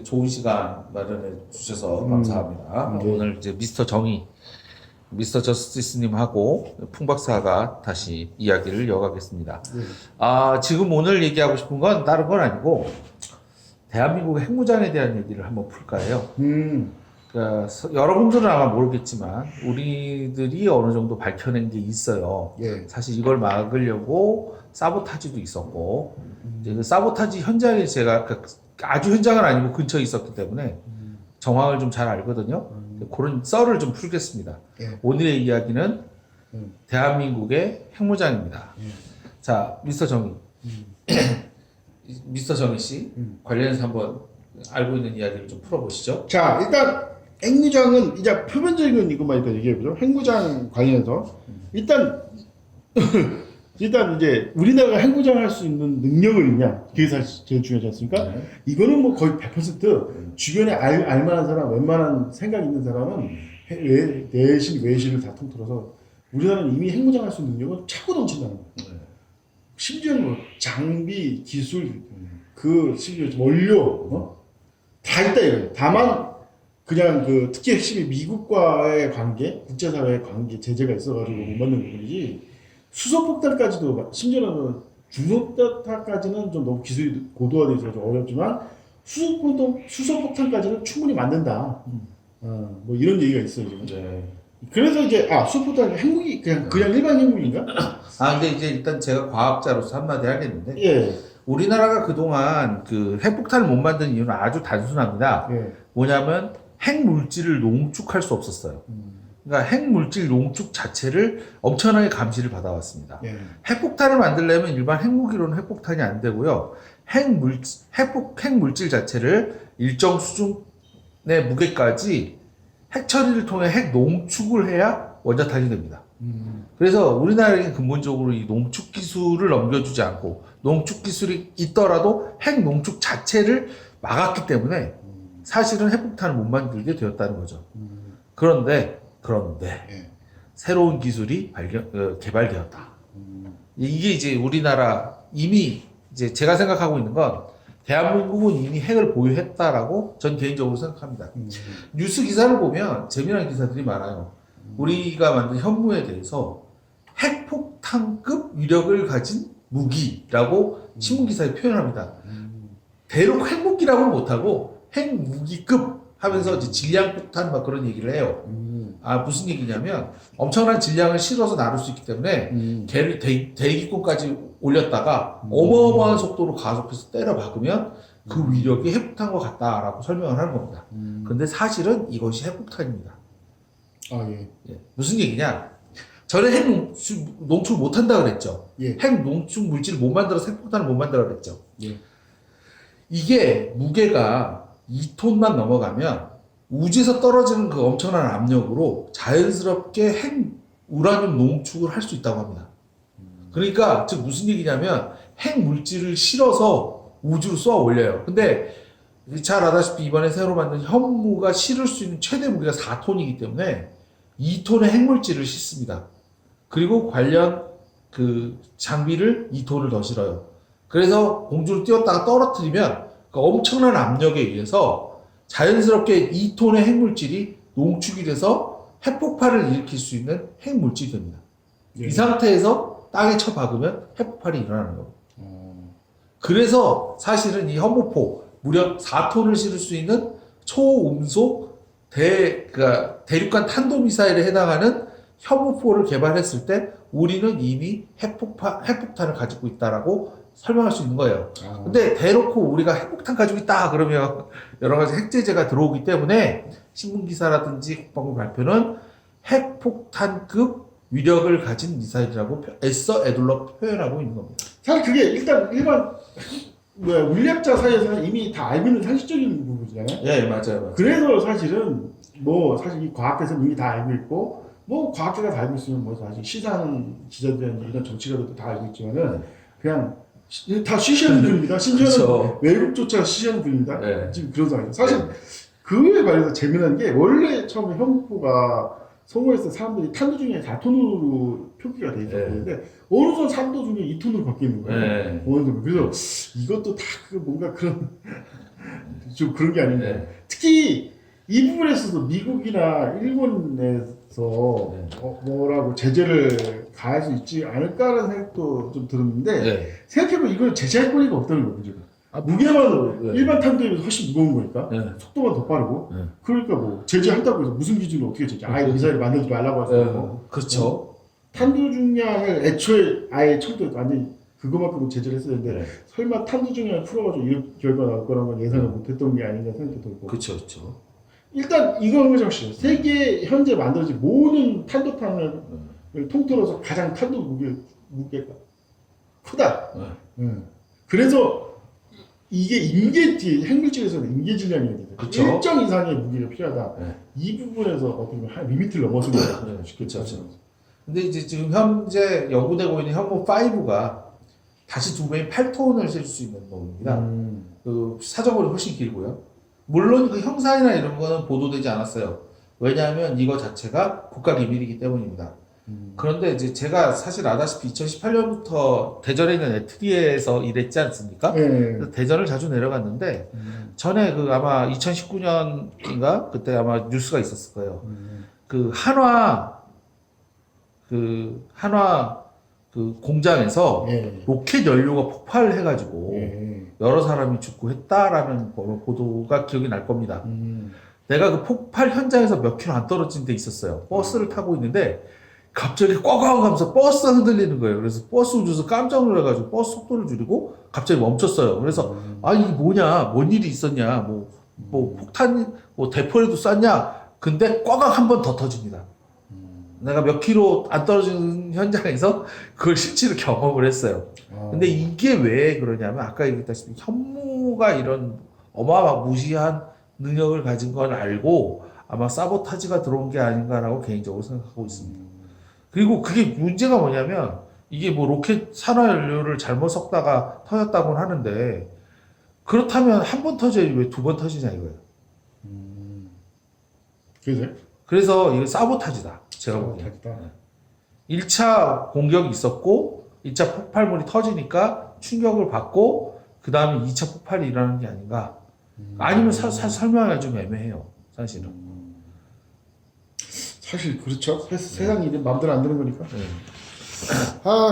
좋은 시간 마련해 주셔서 감사합니다. 네. 오늘 이제 미스터 정의, 미스터 저스티스님하고 풍 박사가 다시 이야기를 이어가겠습니다. 네. 지금 오늘 얘기하고 싶은 건 다른 건 아니고, 대한민국의 핵무장에 대한 얘기를 한번 풀까 해요. 그러니까 여러분들은 아마 모르겠지만, 우리들이 어느 정도 밝혀낸 게 있어요. 예. 사실 이걸 막으려고 사보타지도 있었고, 이제 그 사보타지 현장에 제가 아주 현장은 아니고 근처에 있었기 때문에 정황을 좀 잘 알거든요. 그런 썰을 좀 풀겠습니다. 예. 오늘의 이야기는 대한민국의 핵무장입니다. 예. 자, 미스터 정의. 미스터 정의 씨, 관련해서 한번 알고 있는 이야기를 좀 풀어보시죠. 자, 일단 핵무장은 이제 표면적인 이것만 일단 얘기해보죠. 핵무장 관련해서 일단 일단 이제 우리나라가 핵무장할 수 있는 능력을 있냐, 그게 사실 제일 중요하지 않습니까? 네. 이거는 뭐 거의 100% 주변에 알만한 사람, 웬만한 생각 있는 사람은 내신 외신을 다 통틀어서 우리나라는 이미 핵무장할 수 있는 능력은 차고 넘친다는 거예요. 심지어는 뭐 장비, 기술, 그 심지어 원료 다 있다 이거예요. 다만 그냥 그 특히 핵심이 미국과의 관계, 국제사회의 관계, 제재가 있어가지고 못 만든 부분이지. 수소폭탄까지도 심지어는 중소폭탄까지는 좀 너무 기술이 고도화돼 있어서 좀 어렵지만 수소폭탄까지는 충분히 만든다. 뭐 이런 얘기가 있어요 지금. 네. 그래서 이제 수소폭탄 핵무기 그냥 일반 핵무기인가? 근데 이제 일단 제가 과학자로서 한마디 하겠는데, 예. 우리나라가 그동안 그 핵폭탄을 못 만든 이유는 아주 단순합니다. 예. 뭐냐면 핵물질을 농축할 수 없었어요. 그러니까 핵물질 농축 자체를 엄청나게 감시를 받아왔습니다. 예. 핵폭탄을 만들려면 일반 핵무기로는 핵폭탄이 안 되고요. 핵물질 자체를 일정 수준의 무게까지 핵 처리를 통해 핵 농축을 해야 원자탄이 됩니다. 그래서 우리나라에게 근본적으로 이 농축 기술을 넘겨주지 않고, 농축 기술이 있더라도 핵 농축 자체를 막았기 때문에 사실은 핵폭탄을 못 만들게 되었다는 거죠. 그런데 예. 새로운 기술이 개발되었다. 이게 이제 우리나라 이미 이제 제가 생각하고 있는 건, 대한민국은 이미 핵을 보유했다라고 전 개인적으로 생각합니다. 뉴스 기사를 보면 재미난 기사들이 많아요. 우리가 만든 현무에 대해서 핵폭탄급 위력을 가진 무기라고 신문 기사에 표현합니다. 대놓고 핵무기라고는 못하고 핵무기급 하면서 이제 질량폭탄 막 그런 얘기를 해요. 무슨 얘기냐면 엄청난 질량을 실어서 나눌 수 있기 때문에 걔를 대기권까지 올렸다가 어마어마한 속도로 가속해서 때려 박으면 그 위력이 핵폭탄과 같다라고 설명을 하는 겁니다. 근데 사실은 이것이 핵폭탄입니다. 예. 무슨 얘기냐? 전에 핵 농축을 못한다 그랬죠. 예. 핵 농축 물질을 못 만들어서 핵폭탄을 못 만들어 그랬죠. 예. 이게 무게가 2톤만 넘어가면 우주에서 떨어지는 그 엄청난 압력으로 자연스럽게 핵 우라늄 농축을 할 수 있다고 합니다. 그러니까 즉 무슨 얘기냐면 핵 물질을 실어서 우주로 쏘아 올려요. 근데 잘 아다시피 이번에 새로 만든 현무가 실을 수 있는 최대 무게가 4톤이기 때문에 2톤의 핵물질을 싣습니다. 그리고 관련 그 장비를 2톤을 더 실어요. 그래서 공중을 띄웠다가 떨어뜨리면 그 엄청난 압력에 의해서 자연스럽게 2톤의 핵물질이 농축이 돼서 핵폭발을 일으킬 수 있는 핵물질이 됩니다. 예. 이 상태에서 땅에 쳐박으면 핵폭발이 일어나는 겁니다. 그래서 사실은 이 현무포 무려 4톤을 실을 수 있는 초음속 그러니까 대륙간 탄도미사일에 해당하는 현무포를 개발했을 때 우리는 이미 핵폭탄을 가지고 있다라고 설명할 수 있는 거예요. 근데 대놓고 우리가 핵폭탄 가지고 있다 그러면 여러 가지 핵제재가 들어오기 때문에 신문기사라든지 국방부 발표는 핵폭탄급 위력을 가진 미사일이라고 애써 애둘러 표현하고 있는 겁니다. 사실 그게 일단 일반 물리학자 사이에서는 이미 다 알고 있는 상식적인 부분이잖아요. 예, 맞아요. 그래서 사실은 뭐 사실 이 과학계에서는 이미 다 알고 있고 뭐 과학자가 다 알고 있으면 뭐 사실 시사하는 기자들이나 이런 정치가들도 다 알고 있지만은 그냥 다 쉬쉬하는 분입니다. 심지어는 그렇죠. 외국조차 쉬쉬하는 분입니다. 네. 지금 그런 상황이죠. 사실 그에 관해서 재미난 게 원래 처음에 현무포가 성공했을 때 사람들이 탄도 중에 4톤으로 표기가 돼 있었는데 어느 순간 3도 중에 2톤으로 바뀌는 거예요. 어느 순간. 그래서 이것도 다 뭔가 그런 좀 그런 게 아닌가. 네. 특히 이 부분에 있어서 미국이나 일본에서 네. 뭐라고 제재를 가할 수 있지 않을까라는 생각도 좀 들었는데 네. 생각해보면 이걸 제재할 거리가 없다는 거죠. 지금. 아, 무게만 네. 일반 탄도에 비해서 훨씬 무거운 거니까 네. 속도가 더 빠르고 네. 그러니까 뭐 제재한다고 해서 무슨 기준으로 어떻게 제재? 아예 미사일 만들지 말라고 하서 뭐. 그렇죠. 탄두 중량을 애초에 아예 처음부터 완전히 그거만큼 제재를 했어야 되는데 네. 설마 탄두 중량을 풀어가지고 이런 결과 나올 거라는 건 예상을 못했던 게 아닌가 생각도 들고 그렇죠, 그렇죠. 일단 이거는 정신 세계 현재 만들어진 모든 탄도탄을 통틀어서 가장 탄도 무게가 크다. 그래서 이게 핵물질에서는 인계 질량이 그쵸. 일정 이상의 무게가 필요하다. 네. 이 부분에서 어떻게 보면 한 리미트를 넘어선 거다. 네, 그렇죠. 근데 이제 지금 현재 연구되고 있는 현무 5가 다시 2배인 8톤을 실 수 있는 놈입니다. 그 사정거리 훨씬 길고요. 물론 그 형상이나 이런 거는 보도되지 않았어요. 왜냐하면 이거 자체가 국가기밀이기 때문입니다. 그런데 이제 제가 사실 아다시피 2018년부터 대전에 있는 에트리에서 일했지 않습니까? 네. 그래서 대전을 자주 내려갔는데 전에 그 아마 2019년인가 그때 아마 뉴스가 있었을 거예요. 그 한화 그 공장에서 예. 로켓 연료가 폭발해가지고 예. 여러 사람이 죽고 했다라는 보도가 기억이 날 겁니다. 내가 그 폭발 현장에서 몇 킬로 안 떨어진 데 있었어요. 버스를 타고 있는데 갑자기 꽝꽝 하면서 버스가 흔들리는 거예요. 그래서 버스 운전수 깜짝 놀라가지고 버스 속도를 줄이고 갑자기 멈췄어요. 그래서 아 이게 뭐냐, 뭔 일이 있었냐, 뭐 폭탄 뭐 대포라도 쐈냐. 근데 꽝꽝 한 번 더 터집니다. 내가 몇 킬로 안 떨어진 현장에서 그걸 실제로 경험을 했어요. 근데 이게 왜 그러냐면 아까 얘기했다시피 현무가 이런 어마무시한 능력을 가진 걸 알고 아마 사보타지가 들어온 게 아닌가라고 개인적으로 생각하고 있습니다. 그리고 그게 문제가 뭐냐면 이게 뭐 로켓 산화연료를 잘못 섞다가 터졌다고는 하는데 그렇다면 한 번 터져야지 왜 두 번 터지냐 이거예요. 그래서 이거 사보타지다. 제가 보기엔. 1차 공격이 있었고 2차 폭발물이 터지니까 충격을 받고 그 다음에 2차 폭발이 일어나는 게 아닌가. 아니면 설명하기가 좀 애매해요. 사실은. 사실 그렇죠. 세상 일이 마음대로 안 되는 거니까. 네.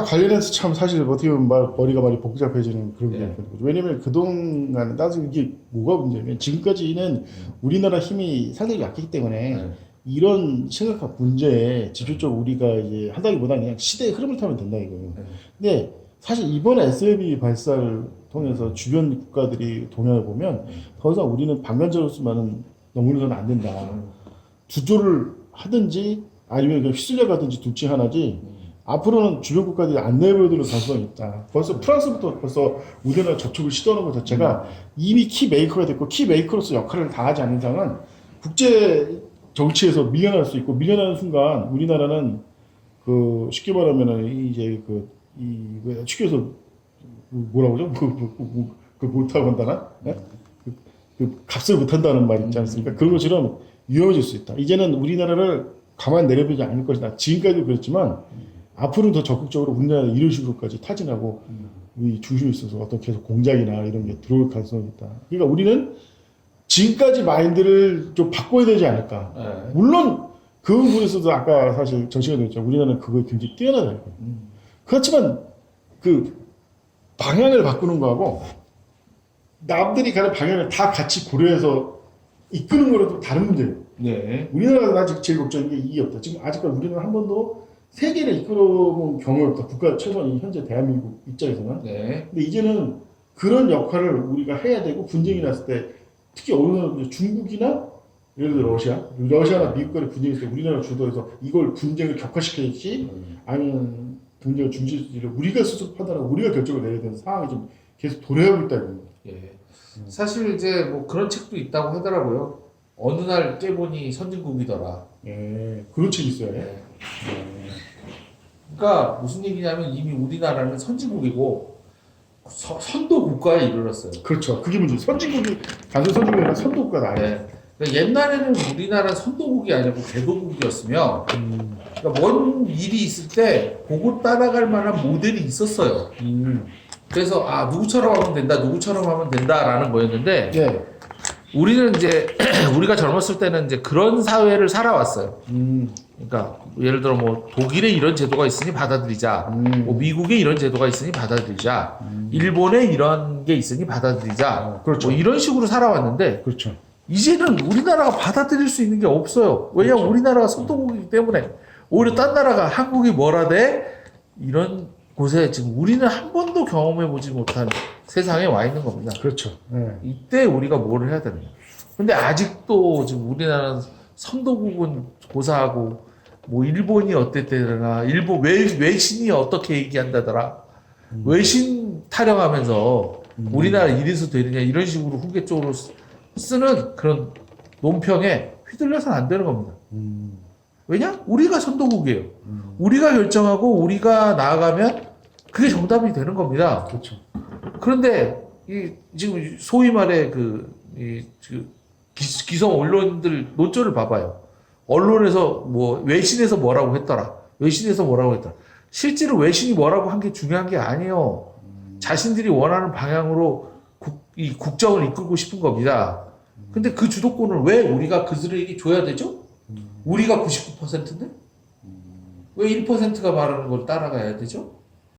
관련해서 참 사실 어떻게 보면 머리가 많이 복잡해지는 그런 게 네. 있거든요. 왜냐면 그동안 나도 이게 뭐가 문제냐면 지금까지는 우리나라 힘이 상당히 약했기 때문에 네. 이런 심각한 문제에 집중적으로 우리가 이제 한다기보다 그냥 시대의 흐름을 타면 된다 이거예요. 네. 근데 사실 이번에 SLB 발사를 통해서 주변 국가들이 동향을 보면 더 이상 우리는 방관자로서만은 넘어서는 안 된다. 주조를 하든지 아니면 그냥 휘둘려 가든지 둘 중 하나지. 앞으로는 주변 국가들이 안 내버려둘 가능성이 있다. 벌써 프랑스부터 벌써 우리나라 접촉을 시도하는 것 자체가 이미 키 메이커가 됐고 키 메이커로서 역할을 다하지 않는 이상은 국제 정치에서 밀려날 수 있고 밀려나는 순간 우리나라는 그 쉽게 말하면은 이제 왜 축구에서 뭐라고 그러죠? 그 못하고 한다나? 그 값을 못한다는 말 있지 않습니까? 그런 것처럼 위험해질 수 있다. 이제는 우리나라를 가만 내려보지 않을 것이다. 지금까지도 그랬지만 앞으로는 더 적극적으로 우리나라는 이런 식으로까지 타진하고 이 중심에 있어서 어떤 계속 공작이나 이런 게 들어올 가능성이 있다. 그러니까 우리는 지금까지 마인드를 좀 바꿔야 되지 않을까. 네. 물론 그 부분에서도 아까 사실 정치가 됐죠. 우리나라는 그거에 굉장히 뛰어나다. 그렇지만 그 방향을 바꾸는 거하고 남들이 가는 방향을 다 같이 고려해서 이끄는 거라도 다른 문제예요. 네. 우리나라가 아직 제일 걱정인 게 이게 없다. 지금 아직까지 우리는 한 번도 세계를 이끌어본 경험이 없다. 국가 최소한 현재 대한민국 입장에서는. 네. 근데 이제는 그런 역할을 우리가 해야 되고 분쟁이 났을 때 특히 어느 나라 중국이나 예를 들어 러시아나 미국 간의 분쟁이 있을 때 우리나라 주도해서 이걸 분쟁을 격화시켜야지 아니면 분쟁을 중지시키려 우리가 스스로 판단하고 우리가 결정을 내려야 되는 상황이 좀 계속 도래하고 있다 이겁니다. 예. 사실 이제 뭐 그런 책도 있다고 하더라고요. 어느 날 깨보니 선진국이더라. 예, 그런 책이 있어요. 예. 그러니까 무슨 얘기냐면 이미 우리나라는 선진국이고 선도 국가에 이르렀어요. 그렇죠. 그게 문제. 선진국이 단순 선진국이 아니라 선도국가다. 네. 그러니까 옛날에는 우리나라 선도국이 아니고 개도국이었으면 그러니까 뭔 일이 있을 때 그거 따라갈 만한 모델이 있었어요. 그래서 누구처럼 하면 된다, 누구처럼 하면 된다라는 거였는데 예. 우리는 이제 우리가 젊었을 때는 이제 그런 사회를 살아왔어요. 그러니까 예를 들어 뭐 독일에 이런 제도가 있으니 받아들이자, 뭐 미국에 이런 제도가 있으니 받아들이자, 일본에 이런 게 있으니 받아들이자, 그렇죠. 뭐 이런 식으로 살아왔는데 그렇죠. 이제는 우리나라가 받아들일 수 있는 게 없어요. 왜냐하면 그렇죠. 우리나라가 선도국이기 때문에 오히려 딴 나라가 한국이 뭐라대 이런 곳에 지금 우리는 한 번도 경험해보지 못한 세상에 와 있는 겁니다. 그렇죠. 네. 이때 우리가 뭘 해야 되느냐. 근데 아직도 지금 우리나라는 선도국은 고사하고 뭐 일본이 어땠다더라, 일본 외신이 어떻게 얘기한다더라, 외신 타령하면서 우리나라 이래서 되느냐 이런 식으로 후계 쪽으로 쓰는 그런 논평에 휘둘려서는 안 되는 겁니다. 왜냐? 우리가 선도국이에요. 우리가 결정하고 우리가 나아가면 그게 정답이 되는 겁니다. 그렇죠. 그런데 지금 소위 말해 기성 언론들 논조를 봐봐요. 언론에서 뭐 외신에서 뭐라고 했더라. 외신에서 뭐라고 했더라. 실제로 외신이 뭐라고 한 게 중요한 게 아니에요. 자신들이 원하는 방향으로 이 국정을 이끌고 싶은 겁니다. 근데 그 주도권을 왜 우리가 그들에게 줘야 되죠? 우리가 99%인데? 왜 1%가 말하는 걸 따라가야 되죠?